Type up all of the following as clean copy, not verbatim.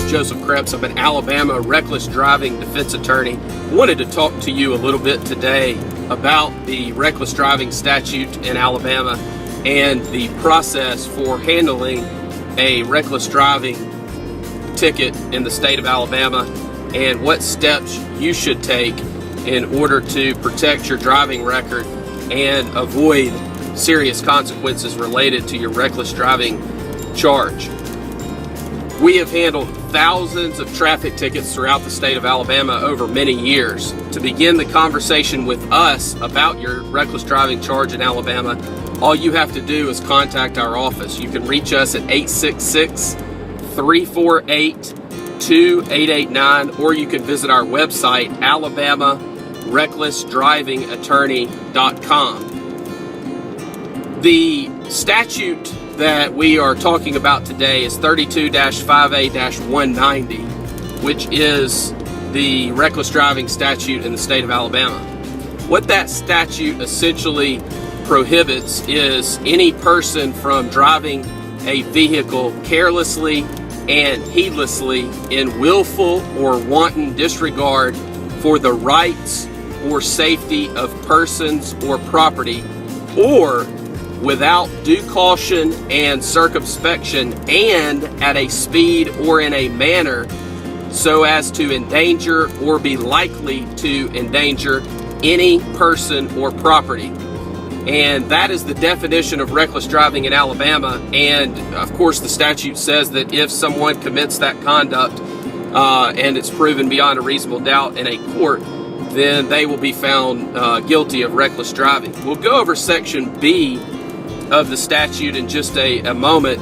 Joseph Kreps. I'm an Alabama reckless driving defense attorney. I wanted to talk to you a little bit today about the reckless driving statute in Alabama and the process for handling a reckless driving ticket in the state of Alabama and what steps you should take in order to protect your driving record and avoid serious consequences related to your reckless driving charge. We have handled thousands of traffic tickets throughout the state of Alabama over many years. To begin the conversation with us about your reckless driving charge in Alabama, all you have to do is contact our office. You can reach us at 866-348-2889, or you can visit our website, alabamarecklessdrivingattorney.com. The statute that we are talking about today is 32-5A-190, which is the reckless driving statute in the state of Alabama. What that statute essentially prohibits is any person from driving a vehicle carelessly and heedlessly in willful or wanton disregard for the rights or safety of persons or property, or without due caution and circumspection, and at a speed or in a manner so as to endanger or be likely to endanger any person or property. And that is the definition of reckless driving in Alabama. And of course the statute says that if someone commits that conduct and it's proven beyond a reasonable doubt in a court, then they will be found guilty of reckless driving. We'll go over section B of the statute in just a moment,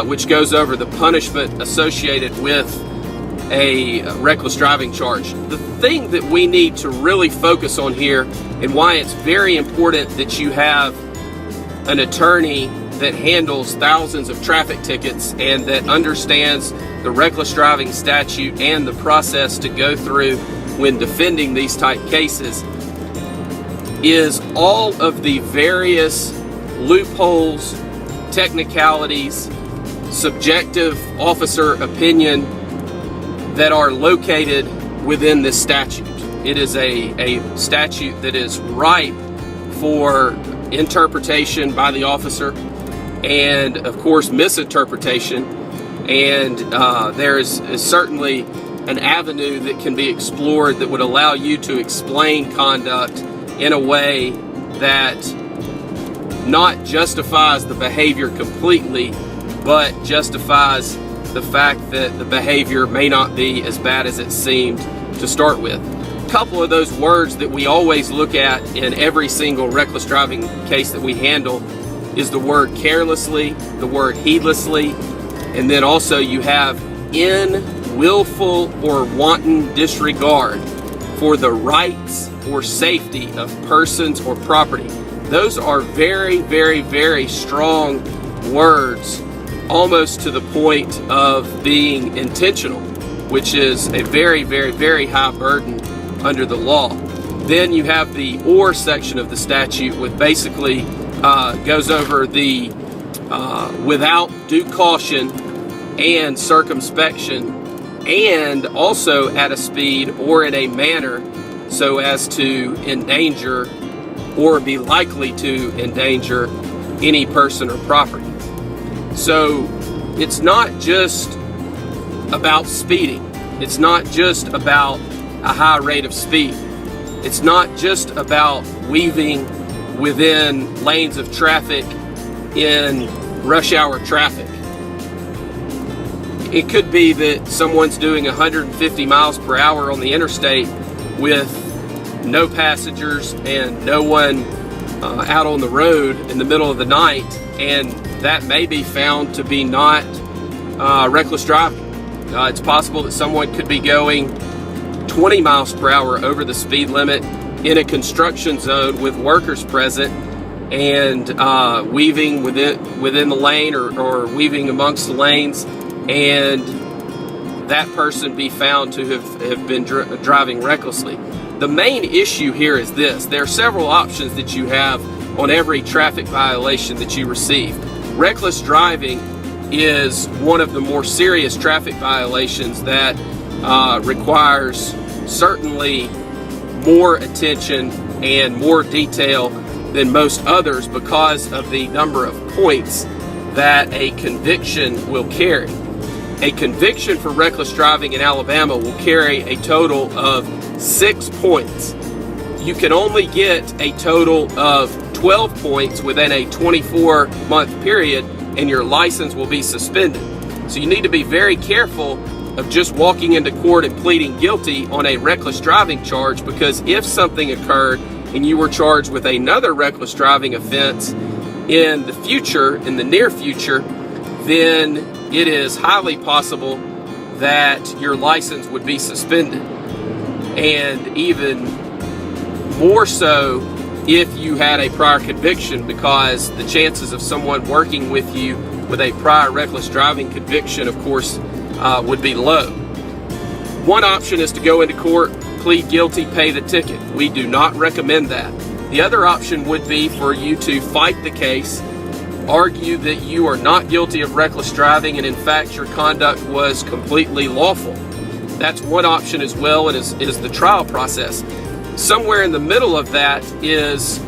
which goes over the punishment associated with a reckless driving charge. The thing that we need to really focus on here, and why it's very important that you have an attorney that handles thousands of traffic tickets and that understands the reckless driving statute and the process to go through when defending these type cases, is all of the various loopholes, technicalities, subjective officer opinion that are located within this statute. It is a statute that is ripe for interpretation by the officer and, of course, misinterpretation. And there is certainly an avenue that can be explored that would allow you to explain conduct in a way that not justifies the behavior completely, but justifies the fact that the behavior may not be as bad as it seemed to start with. A couple of those words that we always look at in every single reckless driving case that we handle is the word carelessly, the word heedlessly, and then also you have in willful or wanton disregard for the rights or safety of persons or property. Those are very, very, very strong words, almost to the point of being intentional, which is a very, very, very high burden under the law. Then you have the or section of the statute, which basically goes over the without due caution and circumspection, and also at a speed or in a manner so as to endanger or be likely to endanger any person or property. So it's not just about speeding. It's not just about a high rate of speed. It's not just about weaving within lanes of traffic in rush hour traffic. It could be that someone's doing 150 miles per hour on the interstate with no passengers and no one out on the road in the middle of the night, and that may be found to be not reckless driving. It's possible that someone could be going 20 miles per hour over the speed limit in a construction zone with workers present and weaving within the lane or weaving amongst the lanes, and that person be found to have been driving recklessly. The main issue here is this: there are several options that you have on every traffic violation that you receive. Reckless driving is one of the more serious traffic violations that requires certainly more attention and more detail than most others because of the number of points that a conviction will carry. A conviction for reckless driving in Alabama will carry a total of 6 points. You can only get a total of 12 points within a 24-month period, and your license will be suspended. So you need to be very careful of just walking into court and pleading guilty on a reckless driving charge, because if something occurred and you were charged with another reckless driving offense in the future, in the near future, then it is highly possible that your license would be suspended. And even more so if you had a prior conviction, because the chances of someone working with you with a prior reckless driving conviction, of course, would be low. One option is to go into court, plead guilty, pay the ticket. We do not recommend that. The other option would be for you to fight the case, argue that you are not guilty of reckless driving and in fact your conduct was completely lawful. That's one option as well, and is the trial process. Somewhere in the middle of that is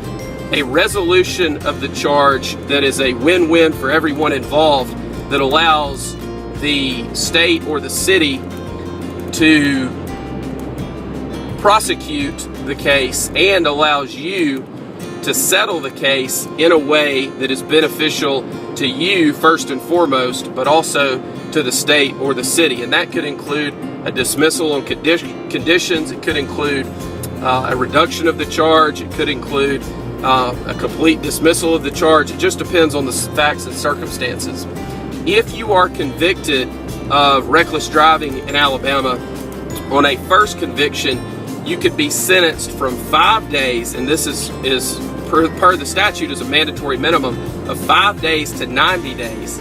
a resolution of the charge that is a win-win for everyone involved, that allows the state or the city to prosecute the case and allows you to settle the case in a way that is beneficial to you first and foremost, but also to the state or the city. And that could include a dismissal on conditions. It could include a reduction of the charge. It could include a complete dismissal of the charge. It just depends on the facts and circumstances. If you are convicted of reckless driving in Alabama on a first conviction, you could be sentenced from 5 days, and this is per the statute is a mandatory minimum of 5 days to 90 days,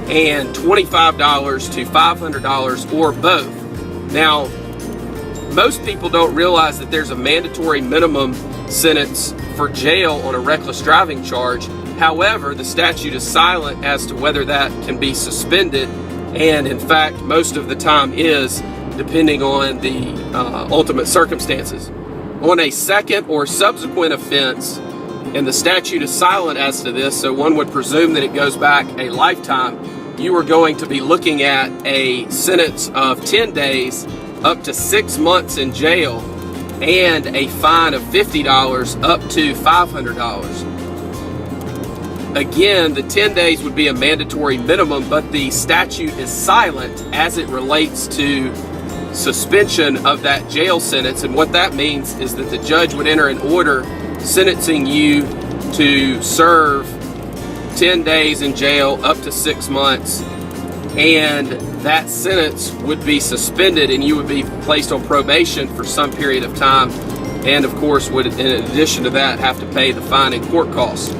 and $25 to $500 or both. Now, most people don't realize that there's a mandatory minimum sentence for jail on a reckless driving charge. However, the statute is silent as to whether that can be suspended, and in fact, most of the time is, depending on the ultimate circumstances. On a second or subsequent offense, and the statute is silent as to this, so one would presume that it goes back a lifetime, you are going to be looking at a sentence of 10 days up to 6 months in jail and a fine of $50 up to $500. Again, the 10 days would be a mandatory minimum, but the statute is silent as it relates to suspension of that jail sentence. And what that means is that the judge would enter an order sentencing you to serve 10 days in jail up to 6 months, and that sentence would be suspended and you would be placed on probation for some period of time, and of course would, in addition to that, have to pay the fine and court costs.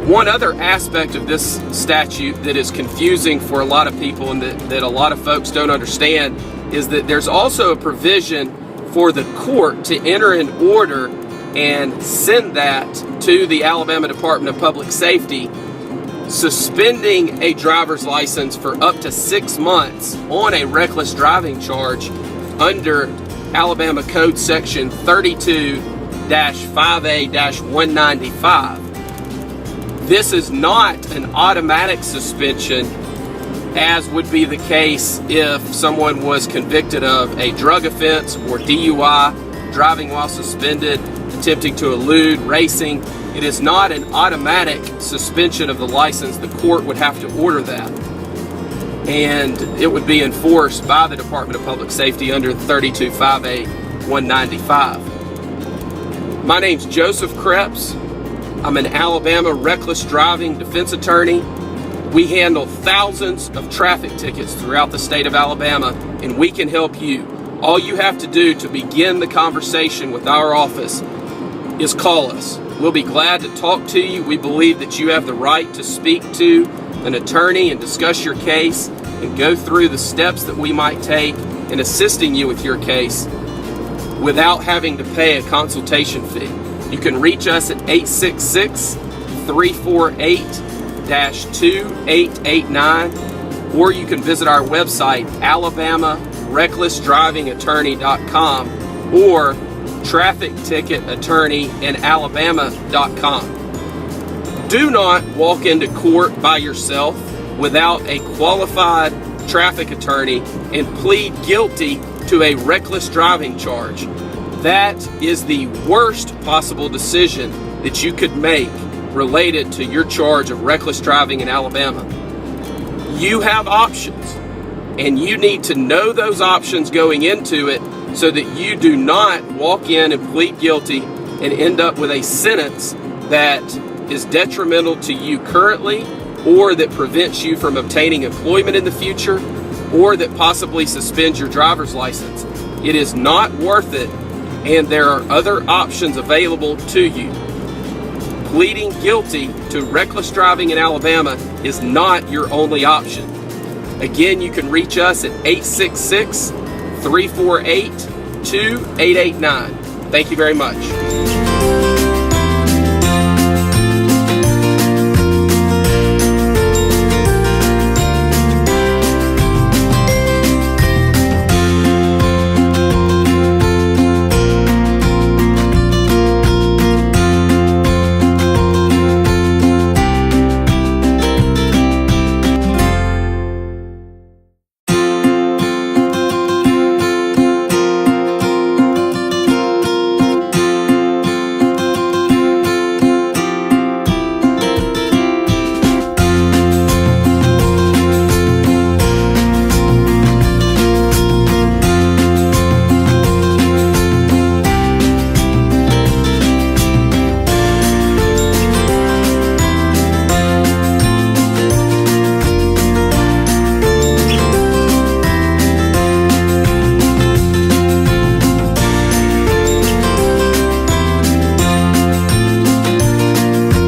One other aspect of this statute that is confusing for a lot of people and that a lot of folks don't understand is that there's also a provision for the court to enter an order and send that to the Alabama Department of Public Safety, suspending a driver's license for up to 6 months on a reckless driving charge under Alabama Code Section 32-5A-195. This is not an automatic suspension, as would be the case if someone was convicted of a drug offense or DUI, driving while suspended, attempting to elude, racing. It is not an automatic suspension of the license. The court would have to order that, and it would be enforced by the Department of Public Safety under 32-5A-195. My name's Joseph Kreps. I'm an Alabama reckless driving defense attorney. We handle thousands of traffic tickets throughout the state of Alabama, and we can help you. All you have to do to begin the conversation with our office is call us. We'll be glad to talk to you. We believe that you have the right to speak to an attorney and discuss your case and go through the steps that we might take in assisting you with your case without having to pay a consultation fee. You can reach us at 866-348-8255. 1-2889, or you can visit our website, alabamarecklessdrivingattorney.com or trafficticketattorneyinalabama.com. Do not walk into court by yourself without a qualified traffic attorney and plead guilty to a reckless driving charge. That is the worst possible decision that you could make related to your charge of reckless driving in Alabama. You have options, and you need to know those options going into it so that you do not walk in and plead guilty and end up with a sentence that is detrimental to you currently, or that prevents you from obtaining employment in the future, or that possibly suspends your driver's license. It is not worth it, and there are other options available to you. Pleading guilty to reckless driving in Alabama is not your only option. Again, you can reach us at 866-348-2889. Thank you very much.